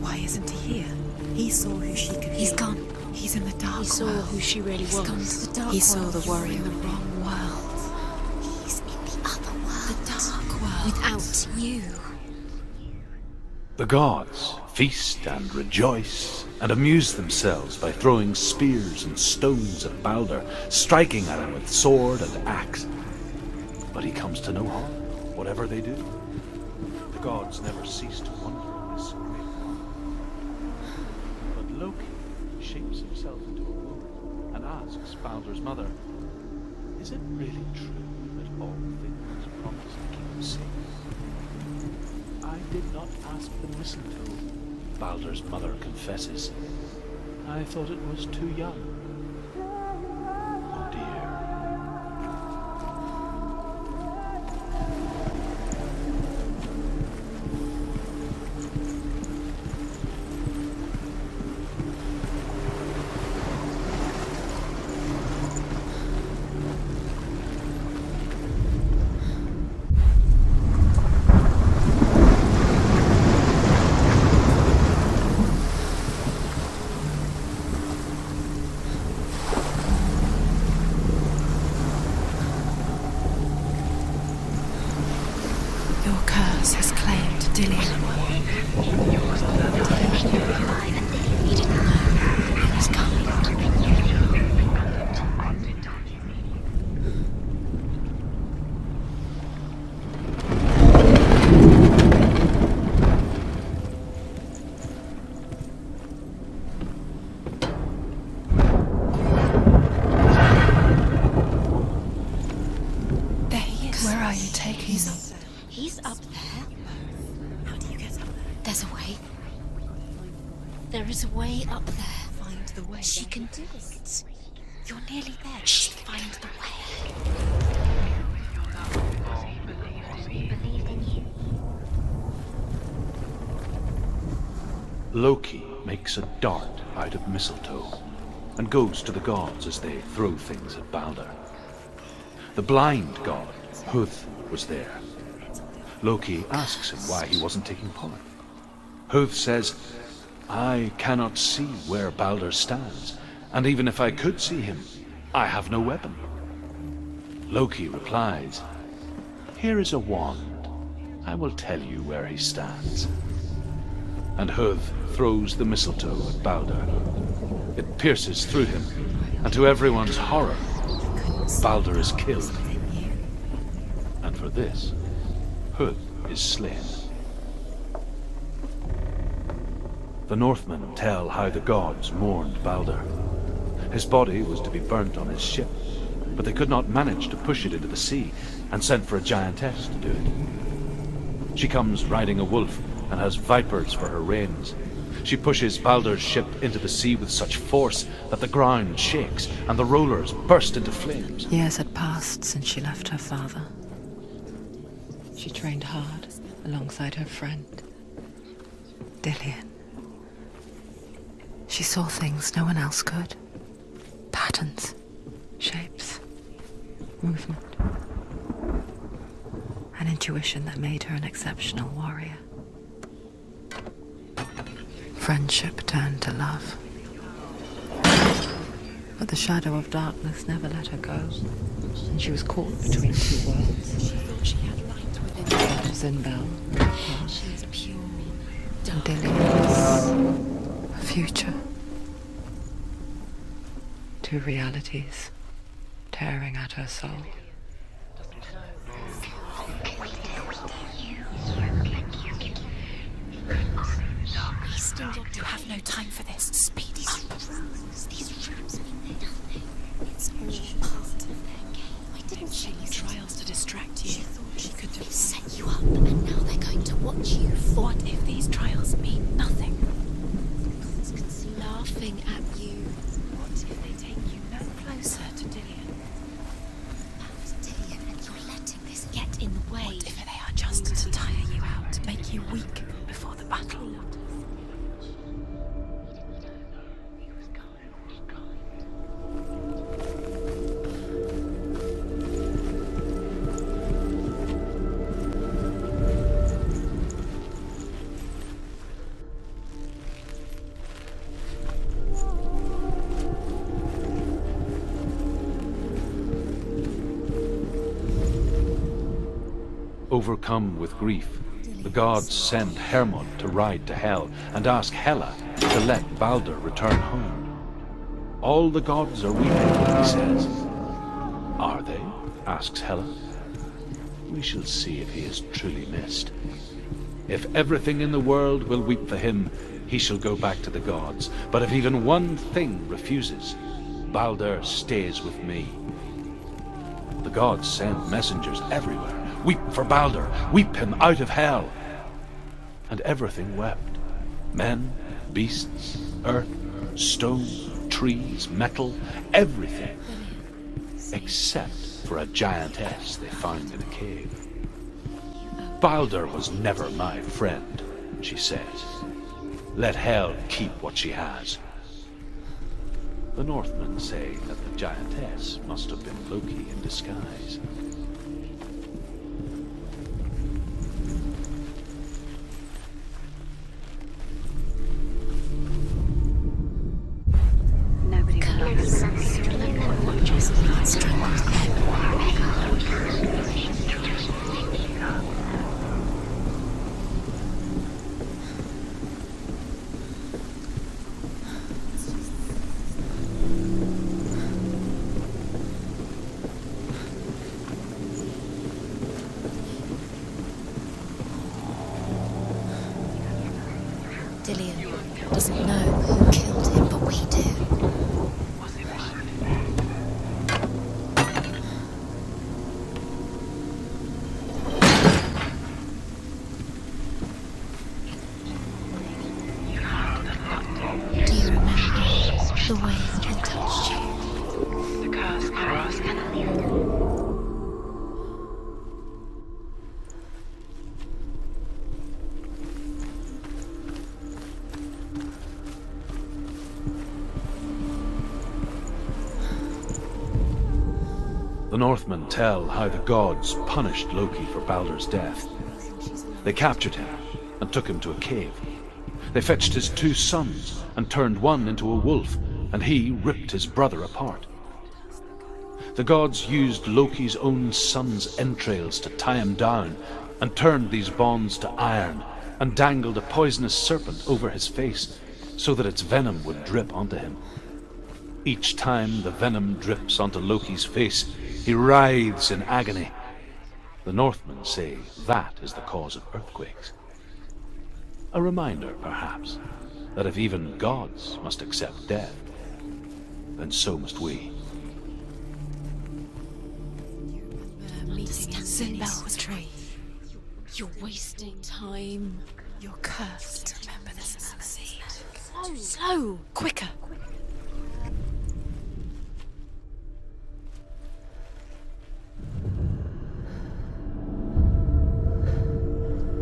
Why isn't he here? He saw who she could He's be. gone. He's in the dark He saw world. who she really was. Gone to the dark He saw world. the warrior in the in wrong world. He's in the other world. The dark world. Without you. The gods feast and rejoice and amuse themselves by throwing spears and stones at Baldur, striking at him with sword and axe. But he comes to no harm, whatever they do. The gods never cease to wonder at this great one. But Loki shapes himself into a woman and asks Baldur's mother, is it really true that all things promise to keep him safe? I did not ask the mistletoe, Baldur's mother confesses. I thought it was too young. Oh dear. Your curse has claimed Dillian. He didn't know he was coming. There he is. Where are you taking them? He's up there. How do you get up there? There's a way. There is a way up there. Find the way. She can do it. You're nearly there. Just find the way. Loki makes a dart out of mistletoe and goes to the gods as they throw things at Baldur. The blind god, Huth, was there. Loki asks him why he wasn't taking part. Huth says, I cannot see where Baldur stands, and even if I could see him, I have no weapon. Loki replies, here is a wand. I will tell you where he stands. And Huth throws the mistletoe at Baldur. It pierces through him, and to everyone's horror, Baldur is killed. And for this, Huth is slain. The Northmen tell how the gods mourned Baldur. His body was to be burnt on his ship, but they could not manage to push it into the sea, and sent for a giantess to do it. She comes riding a wolf and has vipers for her reins. She pushes Baldur's ship into the sea with such force that the ground shakes and the rollers burst into flames. Years had passed since she left her father. She trained hard alongside her friend, Dillian. She saw things no one else could. Patterns, shapes, movement. An intuition that made her an exceptional warrior. Friendship turned to love. But the shadow of darkness never let her go, and she was caught between two worlds. She thought she had light within her. Zinbel She is pure. And Dillian's a future. Two realities tearing at her soul. You have no time for this. Speed up. These rooms mean nothing. It's all part of their game. Why didn't she use Trials to distract you. She thought she could have set you up, and now they're going to watch you fall. What if these trials mean nothing? Laughing at you. What if they take you no closer to Dillian? That's Dillian, and you're letting this get in the way. What if they are just to tire you out, to make you weak before the battle? Overcome with grief, the gods send Hermod to ride to Hell and ask Hela to let Balder return home. All the gods are weeping, he says. Are they? Asks Hela. We shall see if he is truly missed. If everything in the world will weep for him, he shall go back to the gods. But if even one thing refuses, Balder stays with me. The gods send messengers everywhere. Weep for Balder, weep him out of Hell. And everything wept. Men, beasts, earth, stone, trees, metal, everything. Except for a giantess they found in a cave. Balder was never my friend, she says. Let Hell keep what she has. The Northmen say that the giantess must have been Loki in disguise. Nobody knows. Dillian doesn't know who killed him, but we do. Do you remember the way he touched you? The curse crossed. The Northmen tell how the gods punished Loki for Balder's death. They captured him and took him to a cave. They fetched his 2 sons and turned one into a wolf, and he ripped his brother apart. The gods used Loki's own son's entrails to tie him down and turned these bonds to iron and dangled a poisonous serpent over his face so that its venom would drip onto him. Each time the venom drips onto Loki's face, he writhes in agony. The Northmen say that is the cause of earthquakes. A reminder, perhaps, that if even gods must accept death, then so must we. Sinbel's tree. You're wasting time. You're cursed. Remember this is a seed. Slow! Quicker.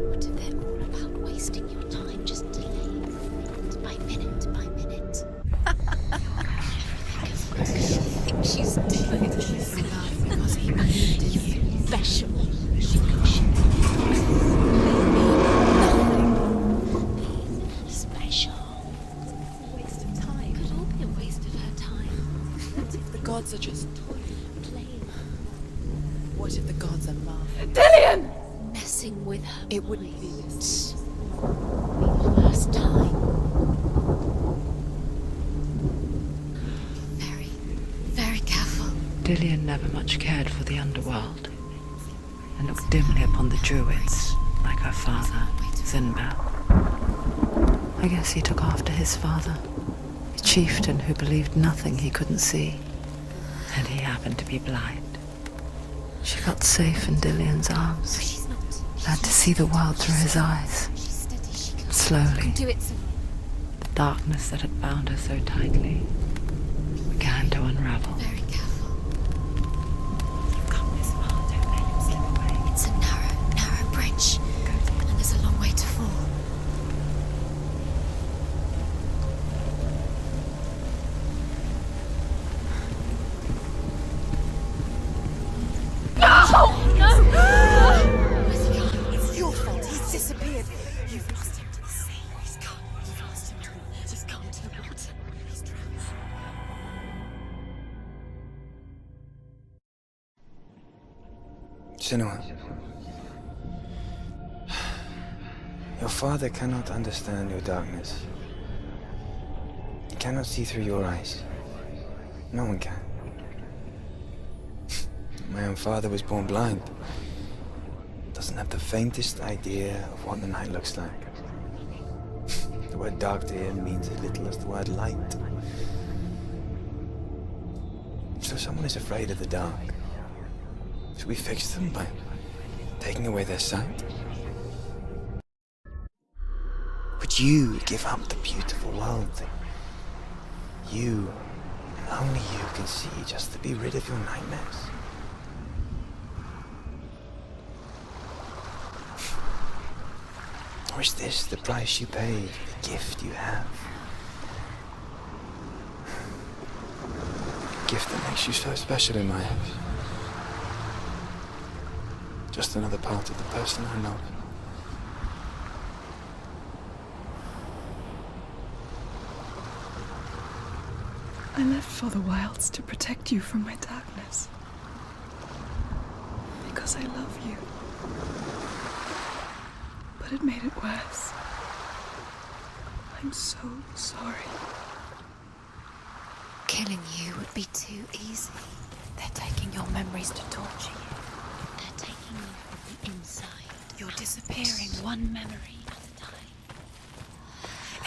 What if they're all about wasting your time, just delaying minute by minute by minute? She's doing it. She's alive because he believed in you. Special. Special. Waste of time. Could all be a waste of her time. The gods are just Playing, What if the gods are laughing? Dillian! messing with with her It wouldn't be this. the first time. Very, very careful. Dillian never much cared for the underworld and looked dimly upon the druids like her father, Zinbel. I guess he took after his father, a chieftain who believed nothing he couldn't see, and he happened to be blind. She felt safe in Dillian's arms, She's not. learned to see the world through his eyes. She's steady. She can Slowly, do it. the darkness that had bound her so tightly began to unravel. Very careful. You've come this far, don't let him slip away. It's a narrow bridge, and there's a long way to fall. It's your fault. He's disappeared. You've lost him to the sea. He's gone. You've lost him to the... Just gone to the water. He's drowned. Senua. Your father cannot understand your darkness. He cannot see through your eyes. No one can. My own father was born blind. Doesn't have the faintest idea of what the night looks like. The word dark to him means as little as the word light. So someone is afraid of the dark. Should we fix them by taking away their sight? Would you give up the beautiful world that you, and only you, can see just to be rid of your nightmares? Or is this the price you pay for the gift you have? A gift that makes you so special in my eyes. Just another part of the person I love. I left for the wilds to protect you from my darkness. Because I love you. But it made it worse. I'm so sorry. Killing you would be too easy. They're taking your memories to torture you. They're taking you from the inside. You're disappearing one memory at a time.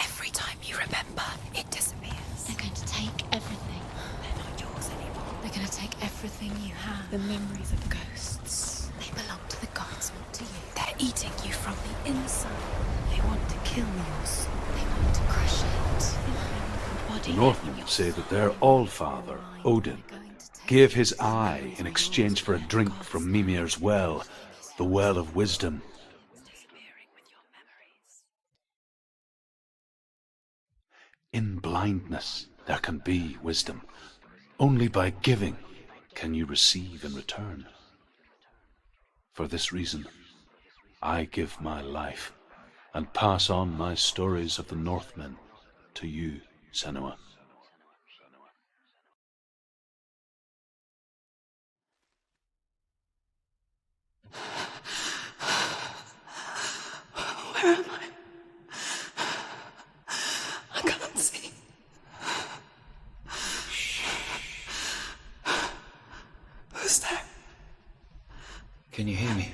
Every time you remember, it disappears. They're going to take everything. They're not yours anymore. They're going to take everything you have. The memories of ghosts. They belong to the gods, not to you. They're eating you from the inside. They want to kill your soul. They want to crush it. The Northmen say that their Allfather, Odin, gave his eye in exchange for a drink from Mimir's well, the well of wisdom. In blindness there can be wisdom. Only by giving can you receive in return. For this reason, I give my life and pass on my stories of the Northmen to you, Senua. Where am I? I can't see. Who's there? Can you hear me?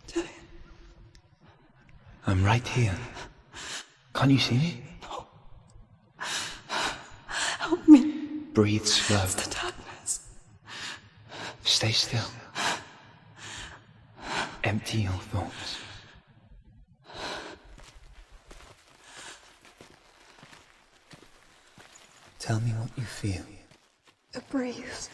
Dillian. I'm right here. Can't you see me? No. Help me. Breathe slow. It's the darkness. Stay still. Empty your thoughts. Tell me what you feel. A breeze.